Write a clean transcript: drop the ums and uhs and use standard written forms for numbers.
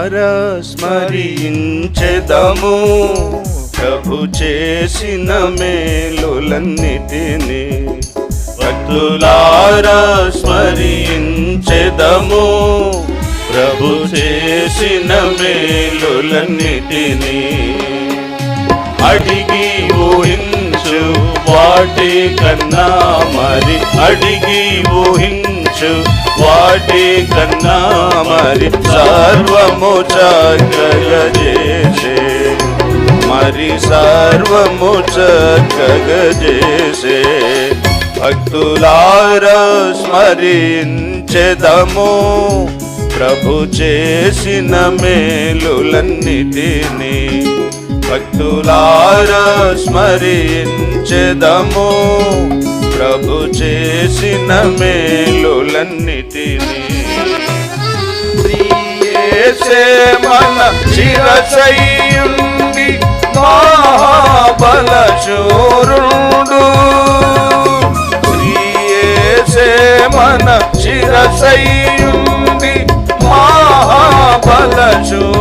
భక్తులారా స్మరించెదము ప్రభు చేసిన మేలులన్నిటిని. భక్తులారా స్మరించెదము ప్రభు చేసిన మేలులన్నిటిని. అడిగి ఊహించు వాటి కన్నా మరి, అడిగి ఊహించు వాటి కన్నా మరి సర్వము చక్కగా చేసే, మరి సర్వము చక్కగా చేసే. భక్తులారా స్మరించెదము ప్రభు చేసిన మేలులన్నిటిని. భక్తులారా స్మరించెదము ప్రభు చేసిన మేలులన్నిటిని. యేసే మన శిరసయ్యుండి మహాబలశూరుడు, యేసే మన శిరసయ్యుండి మహాబలశూరుడు.